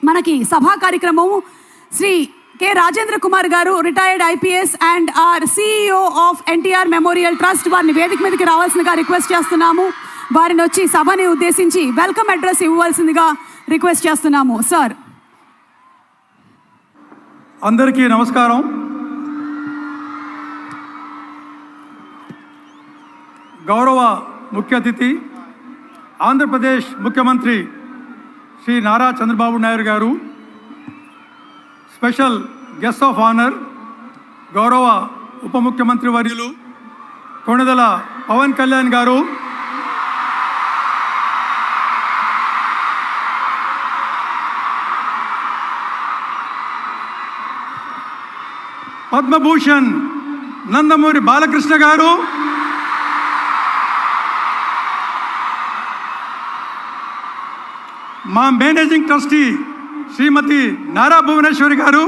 మనకి సభా కార్యక్రమం శ్రీ కె రాజేంద్ర కుమార్ గారు, retired IPS and our CEO of NTR memorial trust, వారిని వేదిక మీదకి రావాల్సిందిగా రిక్వెస్ట్ చేస్తున్నాము. వారిని వచ్చి సభని ఉద్దేశించి వెల్కమ్ అడ్రస్ ఇవ్వవలసిందిగా రిక్వెస్ట్ చేస్తున్నాము. సార్. అందరికీ నమస్కారం. గౌరవ ముఖ్య అతిథి ఆంధ్రప్రదేశ్ ముఖ్యమంత్రి శ్రీ నారా చంద్రబాబు నాయుడు గారు, స్పెషల్ గెస్ట్ ఆఫ్ ఆనర్ గౌరవ ఉప ముఖ్యమంత్రి వర్యులు కొణిదెల పవన్ కళ్యాణ్ గారు, పద్మభూషణ్ నందమూరి బాలకృష్ణ గారు, మా మేనేజింగ్ ట్రస్టీ శ్రీమతి నారా భువనేశ్వరి గారు,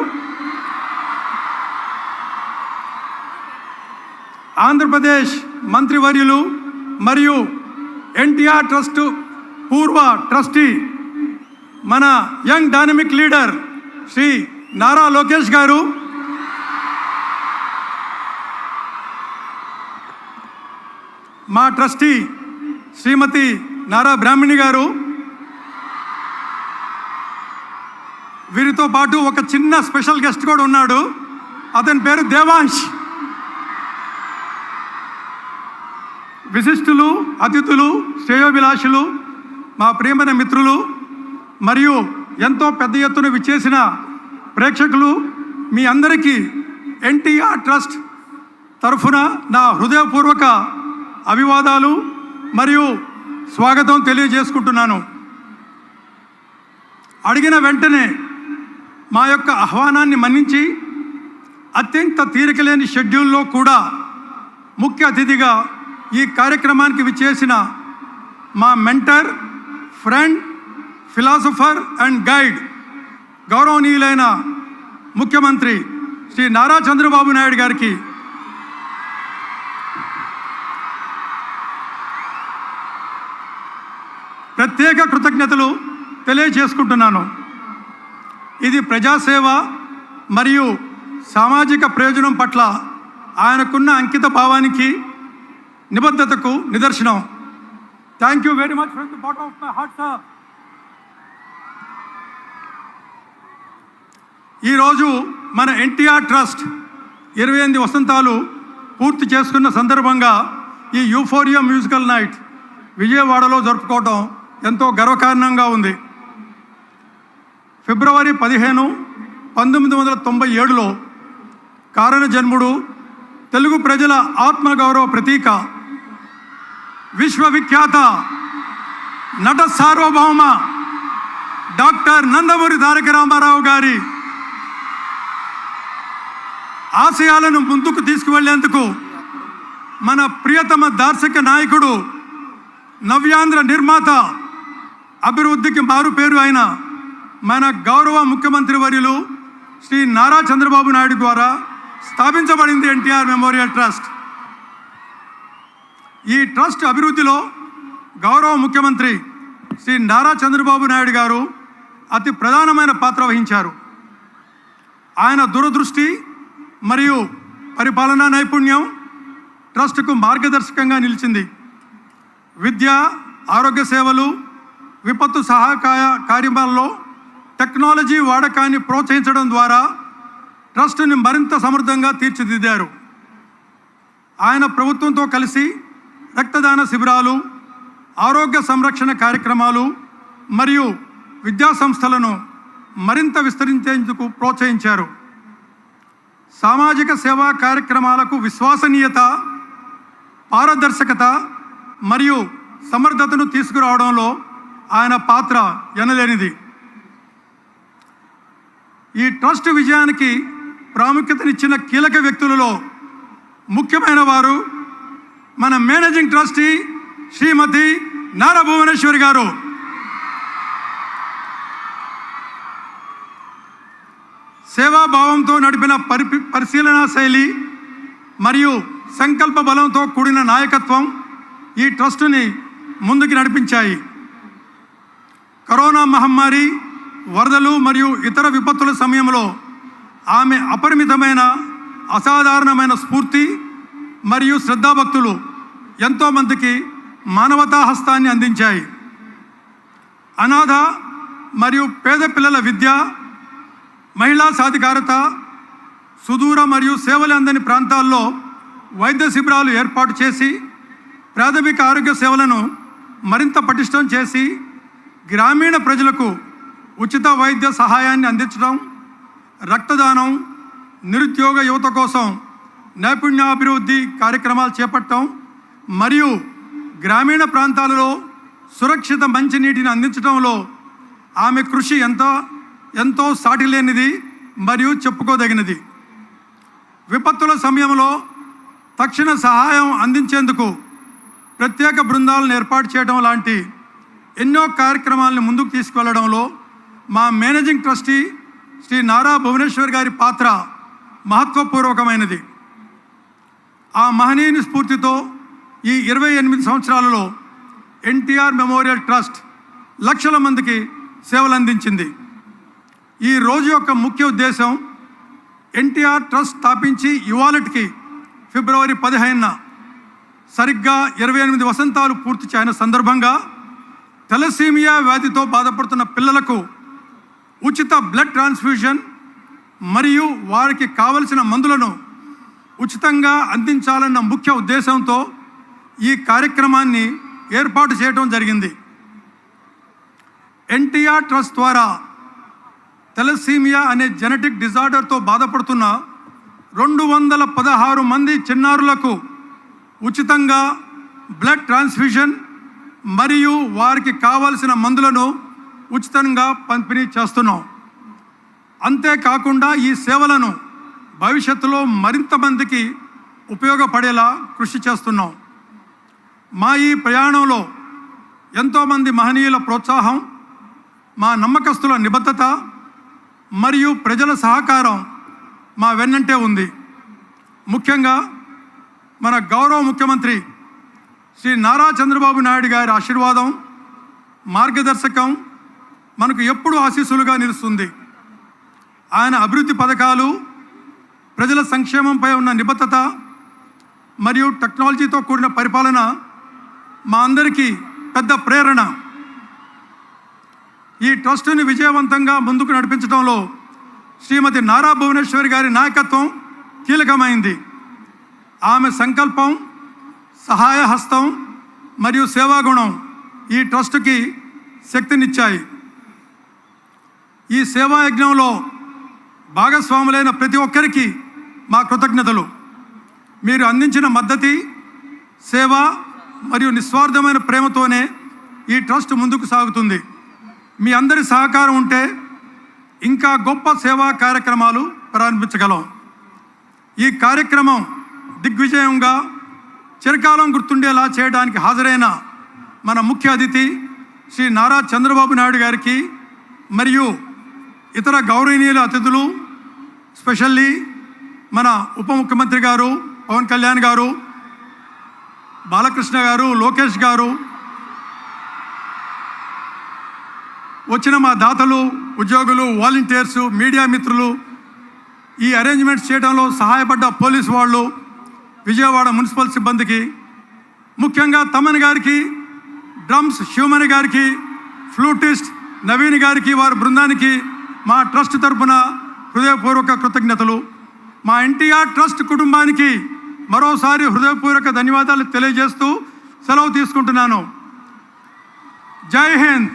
ఆంధ్రప్రదేశ్ మంత్రివర్యులు మరియు ఎన్టీఆర్ ట్రస్ట్ పూర్వ ట్రస్టీ మన young dynamic leader Shri Nara Lokesh గారు, మా ట్రస్టీ శ్రీమతి నారా బ్రాహ్మణి గారు, వీరితో పాటు ఒక చిన్న స్పెషల్ గెస్ట్ కూడా ఉన్నాడు, అతని పేరు దేవాంశ్. విశిష్టులు, అతిథులు, శ్రేయోభిలాషులు, మా ప్రియమైన మిత్రులు మరియు ఎంతో పెద్ద ఎత్తున విచ్చేసిన ప్రేక్షకులు, మీ అందరికీ ఎన్టీఆర్ ట్రస్ట్ తరఫున నా హృదయపూర్వక అభివాదాలు మరియు స్వాగతం తెలియజేసుకుంటున్నాను. అడిగిన వెంటనే మా యొక్క ఆహ్వానాన్ని మన్నించి అత్యంత తీరికలేని షెడ్యూల్లో కూడా ముఖ్య అతిథిగా ఈ కార్యక్రమానికి విచ్చేసిన మా mentor, friend, philosopher and guide గౌరవనీయులైన ముఖ్యమంత్రి శ్రీ నారా చంద్రబాబు నాయుడు గారికి ప్రత్యేక కృతజ్ఞతలు తెలియజేసుకుంటున్నాను. ఇది ప్రజాసేవ మరియు సామాజిక ప్రయోజనం పట్ల ఆయనకున్న అంకిత భావానికి, నిబద్ధతకు నిదర్శనం. Thank you very much from the bottom of my heart sir. ఈరోజు మన ఎన్టీఆర్ ట్రస్ట్ 28 వసంతాలు పూర్తి చేసుకున్న సందర్భంగా ఈ యూఫోరియా మ్యూజికల్ నైట్ విజయవాడలో జరుపుకోవడం ఎంతో గర్వకారణంగా ఉంది. ఫిబ్రవరి 15, 1997లో కారణ జన్ముడు, తెలుగు ప్రజల ఆత్మగౌరవ ప్రతీక, విశ్వవిఖ్యాత నట సార్వభౌమ డాక్టర్ నందమూరి తారక రామారావు గారి ఆశయాలను ముందుకు తీసుకువెళ్లేందుకు మన ప్రియతమ దార్శనిక నాయకుడు, నవ్యాంధ్ర నిర్మాత, అభివృద్ధికి మారు పేరు అయిన మన గౌరవ ముఖ్యమంత్రి వర్యులు శ్రీ నారా చంద్రబాబు నాయుడు ద్వారా స్థాపించబడింది ఎన్టీఆర్ మెమోరియల్ ట్రస్ట్. ఈ ట్రస్ట్ అభివృద్ధిలో గౌరవ ముఖ్యమంత్రి శ్రీ నారా చంద్రబాబు నాయుడు గారు అతి ప్రధానమైన పాత్ర వహించారు. ఆయన దూరదృష్టి మరియు పరిపాలనా నైపుణ్యం ట్రస్టుకు మార్గదర్శకంగా నిలిచింది. విద్య, ఆరోగ్య సేవలు, విపత్తు సహాయ కార్యక్రమాల్లో టెక్నాలజీ వాడకాన్ని ప్రోత్సహించడం ద్వారా ట్రస్టుని మరింత సమర్థంగా తీర్చిదిద్దారు. ఆయన ప్రభుత్వంతో కలిసి రక్తదాన శిబిరాలు, ఆరోగ్య సంరక్షణ కార్యక్రమాలు మరియు విద్యా సంస్థలను మరింత విస్తరించేందుకు ప్రోత్సహించారు. సామాజిక సేవా కార్యక్రమాలకు విశ్వసనీయత, పారదర్శకత మరియు సమర్థతను తీసుకురావడంలో ఆయన పాత్ర ఎనలేనిది. ఈ ట్రస్ట్ విజయానికి ప్రాముఖ్యతనిచ్చిన కీలక వ్యక్తులలో ముఖ్యమైన వారు మన మేనేజింగ్ ట్రస్టీ శ్రీమతి నారా భువనేశ్వరి గారు. సేవాభావంతో నడిపిన పరిశీలనా శైలి మరియు సంకల్ప బలంతో కూడిన నాయకత్వం ఈ ట్రస్టుని ముందుకు నడిపించాయి. కరోనా మహమ్మారి, వరదలు మరియు ఇతర విపత్తుల సమయంలో ఆమె అపరిమితమైన అసాధారణమైన స్ఫూర్తి మరియు శ్రద్ధాభక్తులు ఎంతోమందికి మానవతా హస్తాన్ని అందించాయి. అనాథ మరియు పేద పిల్లల విద్య, మహిళా సాధికారత, సుదూర మరియు సేవలు అందని ప్రాంతాల్లో వైద్య శిబిరాలు ఏర్పాటు చేసి ప్రాథమిక ఆరోగ్య సేవలను మరింత పటిష్టం చేసి గ్రామీణ ప్రజలకు ఉచిత వైద్య సహాయాన్ని అందించడం, రక్తదానం, నిరుద్యోగ యువత కోసం నైపుణ్యాభివృద్ధి కార్యక్రమాలు చేపట్టడం మరియు గ్రామీణ ప్రాంతాలలో సురక్షిత మంచినీటిని అందించడంలో ఆమె కృషి ఎంతో సాటిలేనిది మరియు చెప్పుకోదగినది. విపత్తుల సమయంలో తక్షణ సహాయం అందించేందుకు ప్రత్యేక బృందాలను ఏర్పాటు చేయడం లాంటి ఎన్నో కార్యక్రమాలను ముందుకు తీసుకువెళ్లడంలో మా మేనేజింగ్ ట్రస్టీ శ్రీ నారా భువనేశ్వర్ గారి పాత్ర మహత్వపూర్వకమైనది. ఆ మహనీయుని స్ఫూర్తితో ఈ 28 సంవత్సరాలలో ఎన్టీఆర్ మెమోరియల్ ట్రస్ట్ లక్షల మందికి సేవలు అందించింది. ఈ రోజు యొక్క ముఖ్య ఉద్దేశం ఎన్టీఆర్ ట్రస్ట్ స్థాపించి ఇవాళటికి ఫిబ్రవరి 15న సరిగ్గా 28 వసంతాలు పూర్తి చేయన సందర్భంగా థాలసీమియా వ్యాధితో బాధపడుతున్న పిల్లలకు ఉచిత బ్లడ్ ట్రాన్స్ఫ్యూజన్ మరియు వారికి కావలసిన మందులను ఉచితంగా అందించాలన్న ముఖ్య ఉద్దేశంతో ఈ కార్యక్రమాన్ని ఏర్పాటు చేయడం జరిగింది. ఎన్టీఆర్ ట్రస్ట్ ద్వారా థాలసీమియా అనే జెనెటిక్ డిజార్డర్తో బాధపడుతున్న 216 మంది చిన్నారులకు ఉచితంగా బ్లడ్ ట్రాన్స్ఫ్యూజన్ మరియు వారికి కావలసిన మందులను ఉచితంగా పంపిణీ చేస్తున్నాం. అంతేకాకుండా ఈ సేవలను భవిష్యత్తులో మరింత మందికి ఉపయోగపడేలా కృషి చేస్తున్నాం. మా ఈ ప్రయాణంలో ఎంతోమంది మహనీయుల ప్రోత్సాహం, మా నమ్మకస్తుల నిబద్ధత మరియు ప్రజల సహకారం మా వెన్నంటే ఉంది. ముఖ్యంగా మన గౌరవ ముఖ్యమంత్రి శ్రీ నారా చంద్రబాబు నాయుడు గారి ఆశీర్వాదం, మార్గదర్శకం మనకు ఎప్పుడూ ఆశీస్సులుగా నిలుస్తుంది. ఆయన అభివృద్ధి పథకాలు, ప్రజల సంక్షేమంపై ఉన్న నిబద్ధత మరియు టెక్నాలజీతో కూడిన పరిపాలన మా అందరికీ పెద్ద ప్రేరణ. ఈ ట్రస్టుని విజయవంతంగా ముందుకు నడిపించడంలో శ్రీమతి నారా భువనేశ్వరి గారి నాయకత్వం కీలకమైంది. ఆమె సంకల్పం, సహాయ హస్తం మరియు సేవాగుణం ఈ ట్రస్టుకి శక్తినిచ్చాయి. ఈ సేవా యజ్ఞంలో భాగస్వాములైన ప్రతి ఒక్కరికి మా కృతజ్ఞతలు. మీరు అందించిన మద్దతు, సేవ మరియు నిస్వార్థమైన ప్రేమతోనే ఈ ట్రస్ట్ ముందుకు సాగుతుంది. మీ అందరి సహకారం ఉంటే ఇంకా గొప్ప సేవా కార్యక్రమాలు ప్రారంభించగలం. ఈ కార్యక్రమం దిగ్విజయంగా చిరకాలం గుర్తుండేలా చేయడానికి హాజరైన మన ముఖ్య అతిథి శ్రీ నారా చంద్రబాబు నాయుడు గారికి మరియు ఇతర గౌరవనీయుల అతిథులు, స్పెషల్లీ మన ఉప ముఖ్యమంత్రి గారు పవన్ కళ్యాణ్ గారు, బాలకృష్ణ గారు, లోకేష్ గారు, వచ్చిన మా దాతలు, ఉద్యోగులు, వాలంటీర్సు, మీడియా మిత్రులు, ఈ అరేంజ్మెంట్స్ చేయడంలో సహాయపడ్డ పోలీసు వాళ్ళు, విజయవాడ మున్సిపల్ సిబ్బందికి, ముఖ్యంగా తమన్ గారికి, డ్రమ్స్ శివమణి గారికి, ఫ్లూటిస్ట్ నవీన్ గారికి, వారి బృందానికి మా ట్రస్ట్ తరఫున హృదయపూర్వక కృతజ్ఞతలు. మా ఎన్టీఆర్ ట్రస్ట్ కుటుంబానికి మరోసారి హృదయపూర్వక ధన్యవాదాలు తెలియజేస్తూ సెలవు తీసుకుంటున్నాను. జై హింద్.